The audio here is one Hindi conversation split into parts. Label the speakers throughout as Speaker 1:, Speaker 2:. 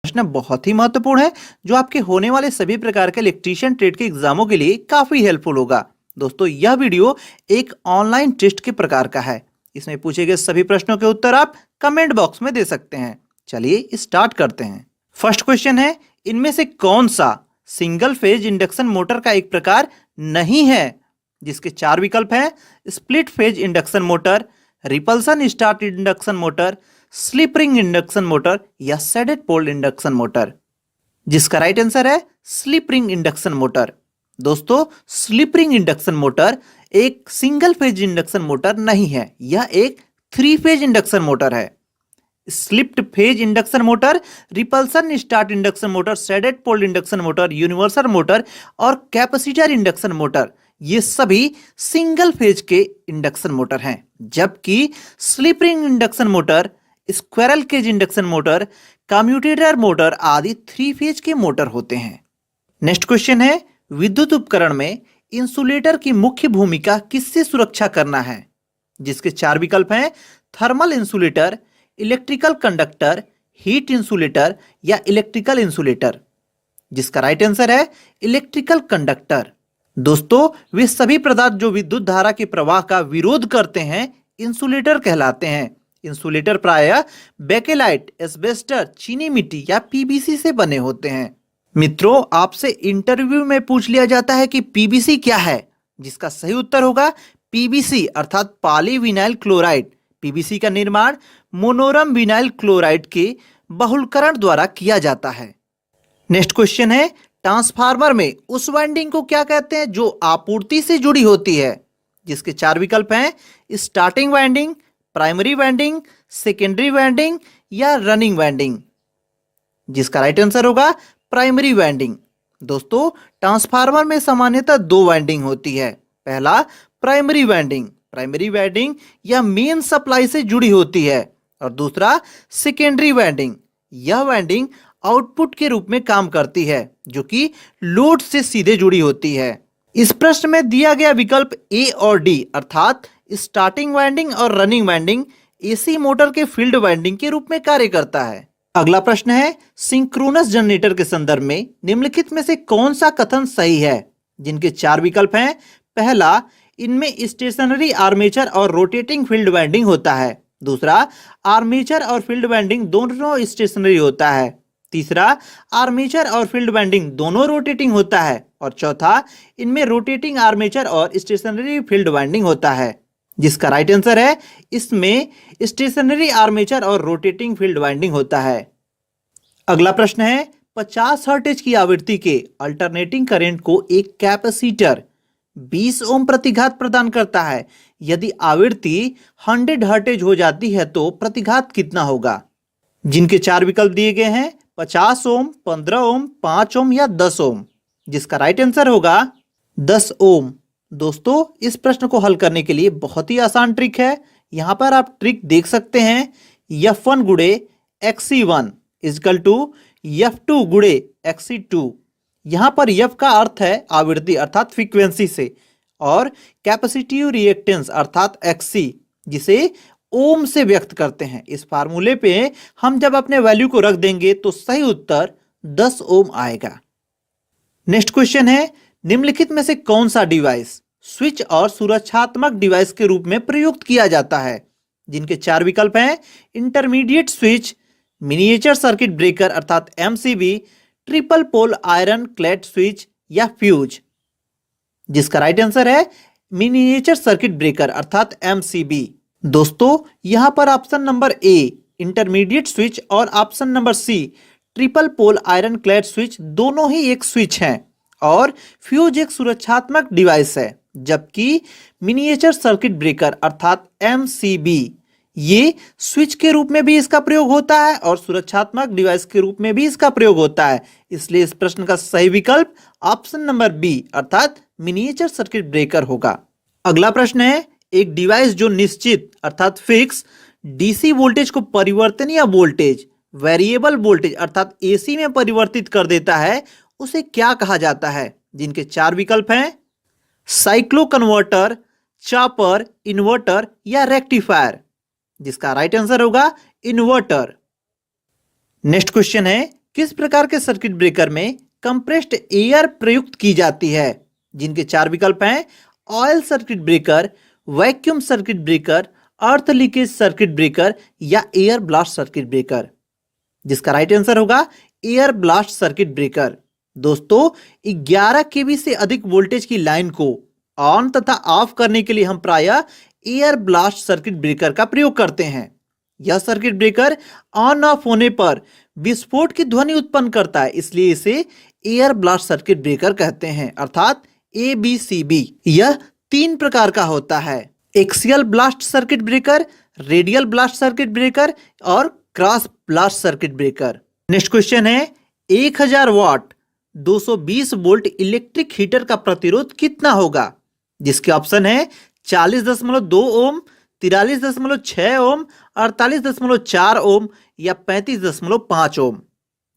Speaker 1: प्रश्न बहुत ही महत्वपूर्ण है जो आपके होने वाले सभी प्रकार के इलेक्ट्रीशियन ट्रेड के एग्जामों के लिए काफी हेल्पफुल होगा। दोस्तों, यह वीडियो एक ऑनलाइन टेस्ट के प्रकार का है। इसमें पूछे गए सभी प्रश्नों के उत्तर आप कमेंट बॉक्स में दे सकते हैं। चलिए स्टार्ट करते हैं। फर्स्ट क्वेश्चन है, इनमें से कौन सा सिंगल फेज इंडक्शन मोटर का एक प्रकार नहीं है? जिसके चार विकल्प हैं: split phase induction motor, repulsion start induction motor, slip ring induction motor या सेडेड पोल इंडक्शन मोटर। जिसका राइट आंसर है स्लिप रिंग इंडक्शन मोटर। दोस्तों, स्लिप रिंग इंडक्शन मोटर एक सिंगल फेज इंडक्शन मोटर नहीं है, यह एक 3 फेज इंडक्शन मोटर है। Slipped phase induction motor, repulsion start induction motor, shaded pole induction motor, universal motor और कैपेसिटर इंडक्शन मोटर, ये सभी सिंगल फेज के इंडक्शन मोटर हैं। जबकि slip ring induction motor, squirrel cage induction motor, commutator motor आदि 3 फेज के मोटर होते हैं। नेक्स्ट क्वेश्चन है, विद्युत उपकरण में इंसुलेटर की मुख्य भूमिका किससे सुरक्षा करना है? जिसके चार विकल्प हैं: thermal insulator, electrical conductor, heat insulator या इलेक्ट्रिकल इंसुलेटर। जिसका राइट आंसर है इलेक्ट्रिकल कंडक्टर। दोस्तों, वे सभी पदार्थ जो विद्युत धारा के प्रवाह का विरोध करते हैं इंसुलेटर कहलाते हैं। इंसुलेटर प्रायः बेकेलाइट, एस्बेस्टर, चीनी मिट्टी या पीवीसी से बने होते हैं। मित्रों, आपसे इंटरव्यू में पूछ लिया जाता है कि पीवीसी क्या है। जिसका सही उत्तर होगा पीवीसी अर्थात पॉलीविनाइल क्लोराइड। पीवीसी का निर्माण मोनोरम विनाइल क्लोराइड के बहुलकरण द्वारा किया जाता है। नेक्स्ट क्वेश्चन है, ट्रांसफार्मर में उस वाइंडिंग को क्या कहते हैं जो आपूर्ति से जुड़ी होती है? जिसके चार विकल्प हैं: starting winding, primary winding, secondary winding या रनिंग वाइंडिंग। जिसका राइट आंसर होगा प्राइमरी वाइंडिंग। दोस्तों, ट्रांसफार्मर में सामान्यतः 2 वाइंडिंग होती है। पहला प्राइमरी वाइंडिंग, प्राइमरी वाइंडिंग या मेन सप्लाई से जुड़ी होती है। और दूसरा सेकेंडरी वाइंडिंग, यह वाइंडिंग आउटपुट के रूप में काम करती है जो कि लोड से सीधे जुड़ी होती है। इस प्रश्न में दिया गया विकल्प ए और डी अर्थात स्टार्टिंग वाइंडिंग और रनिंग वाइंडिंग एसी मोटर के फील्ड वाइंडिंग के रूप में कार्य करता है। अगला प्रश्न है, सिंक्रोनस जनरेटर के संदर्भ में निम्नलिखित में से कौन सा कथन सही है? जिनके चार विकल्प हैं: पहला, इनमें स्टेशनरी आर्मेचर और रोटेटिंग फील्ड वाइंडिंग होता है। दूसरा, आर्मेचर और फील्ड वाइंडिंग दोनों स्टेशनरी होता है। तीसरा, आर्मेचर और फील्ड वाइंडिंग दोनों रोटेटिंग होता है। और चौथा, इनमें रोटेटिंग आर्मेचर और स्टेशनरी फील्ड वाइंडिंग होता है। जिसका राइट आंसर है इसमें स्टेशनरी आर्मेचर और रोटेटिंग फील्ड वाइंडिंग होता है। अगला प्रश्न है, 50 हर्ट्ज की आवृत्ति के अल्टरनेटिंग करंट को एक कैपेसिटर 20 ओम प्रतिघात प्रदान करता है। यदि आवृत्ति 100 हर्ट्ज हो जाती है तो प्रतिघात कितना होगा? जिनके चार विकल्प दिए गए हैं: 50 ओम, 15 ओम, 5 ओम या 10 ओम। जिसका राइट आंसर होगा 10 ओम। दोस्तों, इस प्रश्न को हल करने के लिए बहुत ही आसान ट्रिक है। यहां पर आप ट्रिक देख सकते हैं। F1 गुणे XC1 इजकल टू F2 गुणे XC2। यहां पर F का अर्थ है आवृत्ति अर्थात फ्रीक्वेंसी से, और कैपेसिटिव रिएक्टेंस अर्थात XC जिसे ओम से व्यक्त करते हैं। इस फार्मूले पे हम जब अपने वैल्यू को रख देंगे तो सही उत्तर 10 ओम आएगा। नेक्स्ट क्वेश्चन है, निम्नलिखित में से कौन सा डिवाइस स्विच और सुरक्षात्मक डिवाइस के रूप में प्रयुक्त किया जाता है? जिनके चार विकल्प हैं: intermediate switch, miniature circuit breaker अर्थात MCB, triple pole iron clad switch या फ्यूज। जिसका राइट आंसर है मिनिएचर सर्किट ब्रेकर अर्थात MCB। दोस्तों, यहां पर option number A intermediate switch और option number C triple pole iron clad switch दोनों ही एक स्विच हैं, और फ्यूज एक सुरक्षात्मक डिवाइस है। जबकि मिनिएचर सर्किट ब्रेकर अर्थात MCB ये स्विच के रूप में भी इसका प्रयोग होता है और सुरक्षात्मक डिवाइस के रूप में भी इसका प्रयोग होता है। इसलिए इस प्रश्न का सही विकल्प ऑप्शन नंबर बी अर्थात मिनिएचर सर्किट ब्रेकर होगा। अगला प्रश्न है, एक डिवाइस जो निश्चित अर्थात फिक्स डीसी वोल्टेज को परिवर्तनीय वोल्टेज, वेरिएबल वोल्टेज अर्थात AC में परिवर्तित कर देता है, उसे क्या कहा जाता है? जिनके चार विकल्प हैं: साइक्लो कन्वर्टर, चॉपर, इन्वर्टर या रेक्टिफायर। जिसका राइट आंसर होगा इन्वर्टर। नेक्स्ट क्वेश्चन है, किस प्रकार के सर्किट ब्रेकर में कंप्रेस्ड एयर प्रयुक्त की जाती है? जिनके 4 विकल्प हैं: oil circuit breaker, vacuum circuit breaker, अर्थ लीकेज सर्किट ब्रेकर या एयर ब्लास्ट सर्किट ब्रेकर। जिसका राइट आंसर होगा एयर ब्लास्ट सर्किट ब्रेकर। दोस्तों, 11 केवी से अधिक वोल्टेज की लाइन को ऑन तथा ऑफ करने के लिए हम प्रायः एयर ब्लास्ट सर्किट ब्रेकर का प्रयोग करते हैं। यह सर्किट ब्रेकर ऑन ऑफ होने पर विस्फोट की ध्वनि उत्पन्न करता है, इसलिए इसे एयर ब्लास्ट सर्किट ब्रेकर कहते हैं, अर्थात ABCB। यह 3 प्रकार का होता है: axial blast circuit breaker, radial blast circuit breaker और cross blast circuit breaker. Next question है, 1000 वाट 220 वोल्ट इलेक्ट्रिक हीटर का प्रतिरोध कितना होगा? जिसके ऑप्शन है 40.2 ओम, 43.6 ओम, 48.4 ओम या 35.5 ओम।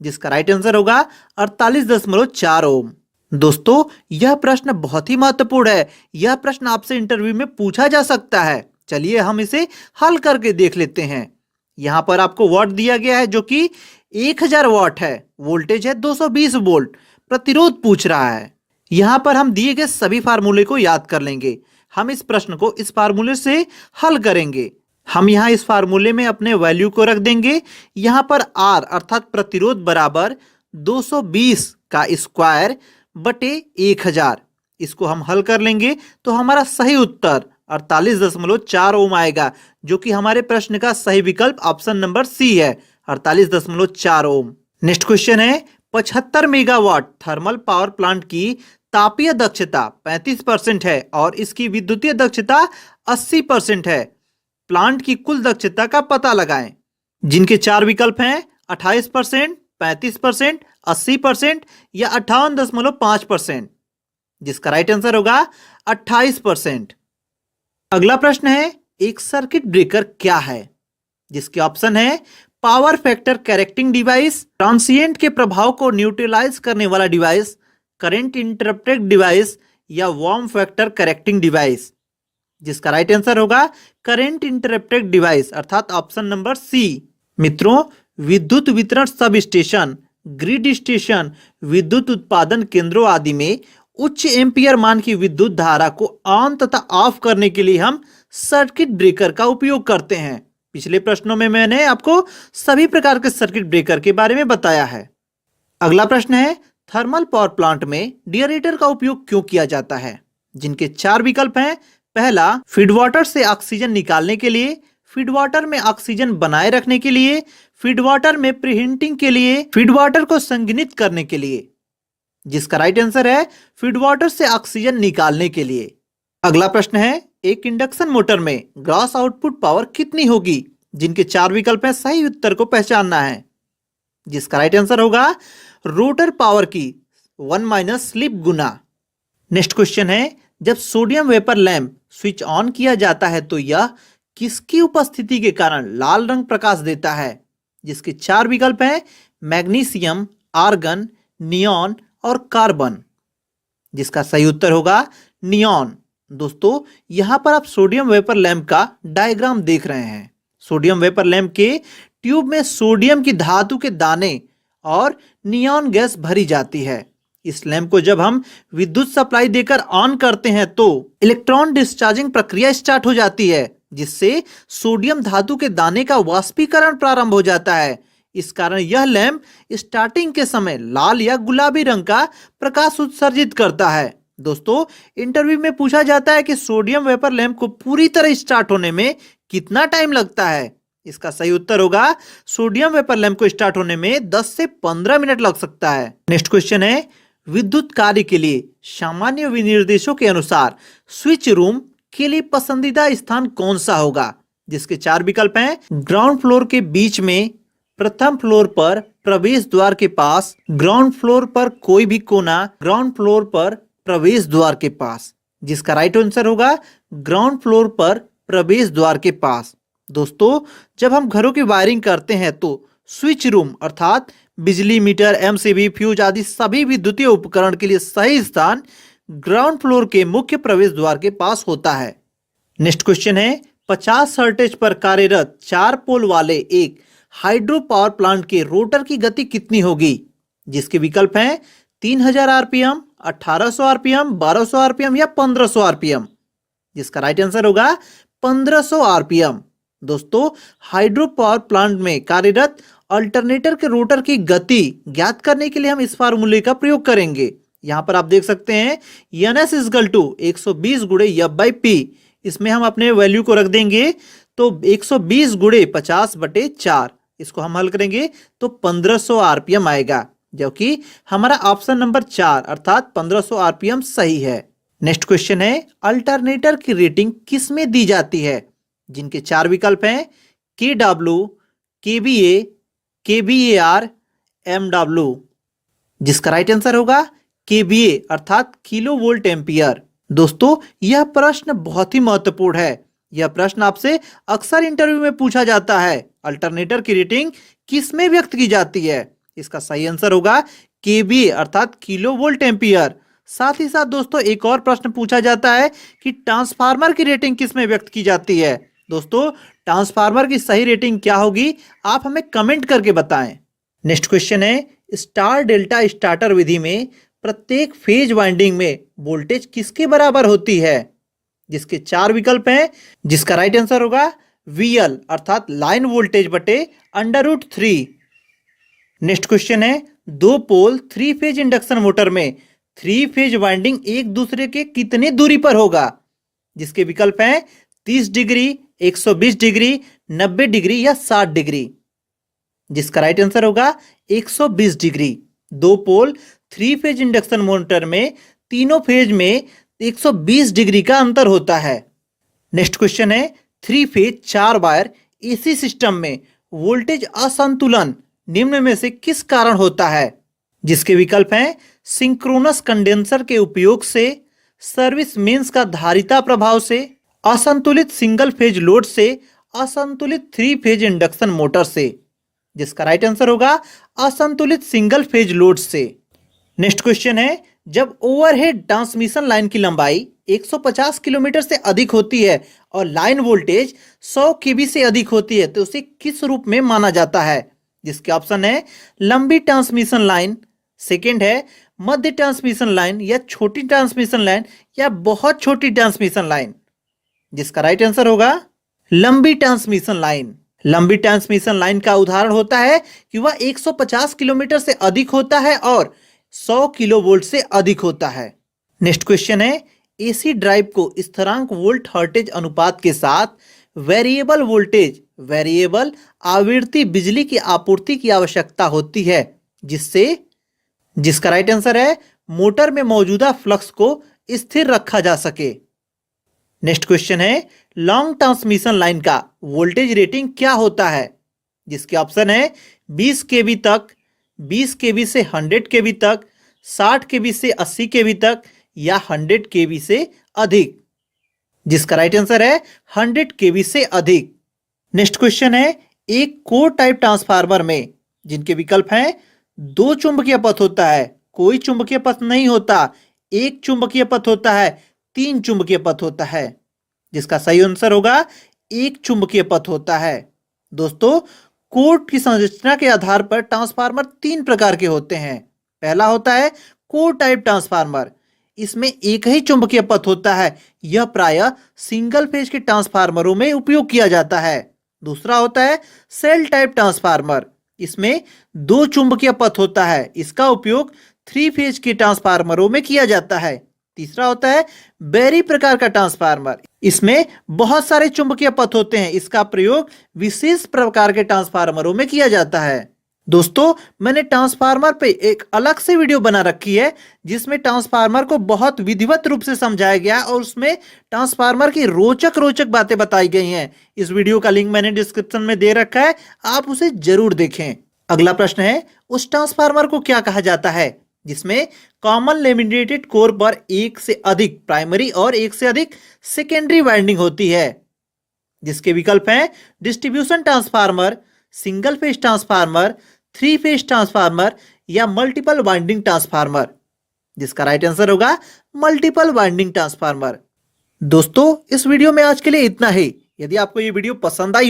Speaker 1: जिसका राइट आंसर होगा 48.4 ओम। दोस्तों, यह प्रश्न बहुत ही महत्वपूर्ण है। यह प्रश्न आपसे इंटरव्यू में पूछा जा सकता है। चलिए हम इसे हल करके देख लेते हैं। यहाँ पर आपको वाट दिया गया है जो कि 1000 वाट है, वोल्टेज है 220 वोल्ट, प्रतिरोध पूछ रहा है। यहाँ पर हम दिए गए सभी फार्मूले को याद कर लेंगे। हम इस प्रश्न को इस फार्मूले से हल करेंगे। हम यहाँ इस फार्मूले में अपने वैल्यू को रख देंगे। यहाँ पर R अर्थात प्रतिरोध बराबर 220 का स्क्वायर बटे 1000। इसको हम हल कर लेंगे तो हमारा सही उत्तर 48.4 ओम आएगा, जो कि हमारे प्रश्न का सही विकल्प ऑप्शन नंबर सी है, 48.4 ओम। नेक्स्ट क्वेश्चन है, 75 मेगावाट थर्मल पावर प्लांट की तापीय दक्षता 35% है और इसकी विद्युतीय दक्षता 80% है। प्लांट की कुल दक्षता का पता लगाएं। जिनके 4 विकल्प हैं 28%, 35%, 80% या 58.5%। जिसका राइट आंसर होगा 28%। अगला प्रश्न है, एक सर्किट ब्रेकर क्या है? जिसके ऑप्शन है power factor correcting device, transient के प्रभाव को न्यूट्रलाइज करने वाला डिवाइस, करंट इंटरप्टेड डिवाइस या वार्म फैक्टर करेक्टिंग डिवाइस। जिसका राइट आंसर होगा करंट इंटरप्टेड डिवाइस, अर्थात ऑप्शन नंबर सी। मित्रों, विद्युत वितरण सब स्टेशन, ग्रिड स्टेशन, विद्युत उत्पादन केंद्रों आदि में उच्च एम्पियर मान की विद्युत धारा को ऑन तथा ऑफ करने के लिए हम सर्किट ब्रेकर का उपयोग करते हैं। पिछले प्रश्नों में मैंने आपको सभी प्रकार के सर्किट ब्रेकर के बारे में बताया है। अगला प्रश्न है, थर्मल पावर प्लांट में डिएरेटर का उपयोग क्यों किया जाता है? जिनके 4 विकल्प हैं। पहला, फीड वाटर से ऑक्सीजन निकालने के लिए, फीड वाटर में ऑक्सीजन बनाए रखने के लिए, फीड वाटर में प्रीहीटिंग के लिए, फीड वाटर को संघनित करने के लिए। जिसका राइट आंसर है फीड वाटर से ऑक्सीजन निकालने के लिए। अगला प्रश्न है, एक इंडक्शन मोटर में ग्रॉस आउटपुट पावर कितनी होगी? जिनके 4 विकल्प हैं, सही उत्तर को पहचानना है। जिसका राइट आंसर होगा रोटर पावर की 1 - स्लिप गुना। नेक्स्ट क्वेश्चन है, जब sodium vapour lamp switch on किया जाता है तो यह किसकी उपस्थिति के कारण लाल रंग प्रकाश देता है? जिसके 4 विकल्प हैं, मैग्नीशियम, आर्गन, नियॉन और कार्बन। जिसका सही उत्तर होगा नियॉन। दोस्तों, यहां पर आप सोडियम वेपर लैंप का डायग्राम देख रहे हैं। सोडियम वेपर लैंप के ट्यूब में सोडियम की धातु के दाने और नियॉन गैस भरी जाती है। इस लैंप को जब हम विद्युत सप्लाई देकर ऑन करते हैं तो इलेक्ट्रॉन डिस्चार्जिंग प्रक्रिया स्टार्ट हो जाती है, जिससे सोडियम धातु के दाने का वाष्पीकरण प्रारंभ हो जाता है। इस कारण यह लैंप स्टार्टिंग के समय लाल या गुलाबी रंग का प्रकाश उत्सर्जित करता है। दोस्तों, इंटरव्यू में पूछा जाता है कि सोडियम वेपर लैंप को पूरी तरह स्टार्ट होने में कितना टाइम लगता है? इसका सही उत्तर होगा सोडियम वेपर लैंप को स्टार्ट होने में 10 से 15 मिनट लग सकता है। नेक्स्ट क्वेश्चन है, विद्युत कार्य के लिए सामान्य विनिर्देशों के अनुसार स्विच रूम के लिए पसंदीदा स्थान कौन सा होगा? जिसके 4 विकल्प हैं, ग्राउंड फ्लोर के बीच में, प्रथम फ्लोर पर प्रवेश द्वार के पास, ग्राउंड फ्लोर पर कोई भी कोना, ग्राउंड फ्लोर पर प्रवेश द्वार के पास। जिसका राइट आंसर होगा ग्राउंड फ्लोर पर प्रवेश द्वार के पास। दोस्तों, जब हम घरों की वायरिंग करते हैं तो स्विच रूम अर्थात बिजली मीटर, एमसीबी, फ्यूज आदि सभी विद्युतीय उपकरण के लिए सही स्थान ग्राउंड फ्लोर के मुख्य प्रवेश द्वार के पास होता है। नेक्स्ट क्वेश्चन है, 50 हर्ट्ज पर कार्यरत 4 पोल वाले एक हाइड्रो पावर प्लांट के रोटर की गति कितनी होगी? जिसके विकल्प हैं 3000 आरपीएम, 1800 आरपीएम, 1200 आरपीएम या 1500 आरपीएम। जिसका राइट आंसर होगा 1500 आरपीएम। दोस्तों, हाइड्रो पावर प्लांट में कार्यरत अल्टरनेटर के रोटर की गति ज्ञात करने के लिए हम इस फार्मूले का प्रयोग करेंगे। यहां पर आप देख सकते हैं NS इजकल टू 120 गुणे F बाई P। इसमें हम अपने वैल्यू को रख देंगे तो 120 गुणे 50/4। इसको हम हल करेंगे तो 1500 आरपीएम आएगा, जबकि हमारा ऑप्शन नंबर 4 अर्थात 1500 आरपीएम सही है। नेक्स्ट क्वेश्चन है, अल्टरनेटर की रेटिंग किस में दी जाती है? जिनके 4 विकल्प हैं KW, KBA, KBAR, MW। जिसका राइट आंसर होगा KBA अर्थात किलो वोल्ट एम्पियर। दोस्तों, यह प्रश्न बहुत ही महत्वपूर्ण है। यह प्रश्न आपसे अक्सर इंटरव्यू में पूछा जाता है, अल्टरनेटर की रेटिंग किस में व्यक्त की जाती है? इसका सही आंसर होगा KBA अर्थात किलो वोल्ट एम्पियर। साथ ही साथ दोस्तों, एक और प्रश्न पूछा जाता है कि ट्रांसफार्मर की रेटिंग किस में व्यक्त की जाती है? दोस्तों, ट्रांसफार्मर की सही रेटिंग क्या होगी, आप हमें कमेंट करके बताएं। नेक्स्ट क्वेश्चन है, स्टार डेल्टा स्टार्टर विधि में प्रत्येक फेज वाइंडिंग में वोल्टेज किसके बराबर होती है? जिसके 4 विकल्प हैं। जिसका राइट आंसर होगा VL अर्थात लाइन वोल्टेज बटे √3। नेक्स्ट क्वेश्चन है, 2 पोल 3 फेज इंडक्शन मोटर में 3 फेज वाइंडिंग एक दूसरे के कितने दूरी पर होगा? जिसके विकल्प हैं 30 डिग्री, 120 डिग्री, 90 डिग्री या 60 डिग्री। जिसका राइट आंसर होगा 120 डिग्री। 2 पोल 3 फेज इंडक्शन मोटर में तीनों फेज में 120 डिग्री का अंतर होता है। नेक्स्ट क्वेश्चन है, 3 फेज 4 वायर AC सिस्टम में वोल्टेज असंतुलन निम्न में से किस कारण होता है? जिसके विकल्प हैं सिंक्रोनस कंडेंसर के उपयोग से, सर्विस मेंस का धारिता प्रभाव से, असंतुलित सिंगल फेज लोड से, असंतुलित 3 फेज इंडक्शन मोटर से। जिसका राइट आंसर होगा असंतुलित सिंगल फेज लोड से। नेक्स्ट क्वेश्चन है, जब ओवरहेड ट्रांसमिशन लाइन की लंबाई 150 किलोमीटर से अधिक होती है और लाइन वोल्टेज 100 केवी से अधिक होती है तो उसे किस रूप में माना जाता है? जिसके ऑप्शन है लंबी ट्रांसमिशन लाइन, सेकंड है मध्य ट्रांसमिशन लाइन या छोटी ट्रांसमिशन लाइन या बहुत छोटी ट्रांसमिशन लाइन। जिसका राइट आंसर होगा लंबी ट्रांसमिशन लाइन। लंबी ट्रांसमिशन लाइन का उदाहरण होता है कि वह 150 किलोमीटर से अधिक होता है और 100 किलोवोल्ट से अधिक होता है। नेक्स्ट क्वेश्चन है, AC ड्राइव को स्थिरांक वोल्ट हर्टेज अनुपात के साथ वेरिएबल वोल्टेज, वेरिएबल आवृत्ति बिजली की आपूर्ति की आवश्यकता होती है, जिसका राइट आंसर है मोटर में मौजूदा फ्लक्स को स्थिर रखा जा सके। नेक्स्ट क्वेश्चन है, लॉन्ग ट्रांसमिशन लाइन का वोल्टेज रेटिंग क्या होता है? जिसके ऑप्शन है 20 केवी तक, 20 केवी से 100 केवी तक, 60 केवी से 80 केवी तक या 100 केवी से अधिक। जिसका राइट आंसर है 100 केवी से अधिक। नेक्स्ट क्वेश्चन है, एक कोर टाइप ट्रांसफार्मर में जिनके विकल्प हैं 2 चुंबकीय पथ होता है, कोई चुंबकीय पथ नहीं होता, 1 चुंबकीय पथ होता है, 3 चुंबकीय पथ होता है। जिसका सही आंसर होगा 1 चुंबकीय पथ होता है। दोस्तों, कोर की संरचना के आधार पर ट्रांसफार्मर 3 प्रकार के होते हैं। पहला होता है कोर टाइप ट्रांसफार्मर, इसमें एक ही चुंबकीय पथ होता है, यह प्रायः सिंगल फेज के ट्रांसफार्मरों में उपयोग किया जाता है। दूसरा होता है सेल टाइप ट्रांसफार्मर, इसमें 2 चुंबकीय पथ होता है, इसका उपयोग 3 फेज के ट्रांसफार्मरों में किया जाता है। तीसरा होता है बैरी प्रकार का ट्रांसफार्मर, इसमें बहुत सारे चुंबकीय पथ होते हैं, इसका प्रयोग विशेष प्रकार के ट्रांसफार्मरों में किया जाता है। दोस्तों, मैंने ट्रांसफार्मर पे एक अलग से वीडियो बना रखी है जिसमें ट्रांसफार्मर को बहुत विधिवत रूप से समझाया गया है और उसमें ट्रांसफार्मर की रोचक बातें बताई गई हैं। इस वीडियो का लिंक मैंने डिस्क्रिप्शन में दे रखा है, आप उसे जरूर देखें। अगला प्रश्न है, उस ट्रांसफार्मर को क्या कहा जाता है जिसमें कॉमन लेमिनेटेड कोर पर एक से अधिक प्राइमरी और एक से अधिक सेकेंडरी वाइंडिंग होती है? जिसके विकल्प हैं distribution transformer, single phase transformer, 3 phase transformer या मल्टीपल वाइंडिंग ट्रांसफार्मर। जिसका राइट आंसर होगा मल्टीपल वाइंडिंग ट्रांसफार्मर। दोस्तों, इस वीडियो में आज के लिए इतना ही। यदि आपको ये वीडियो पसंद आई हो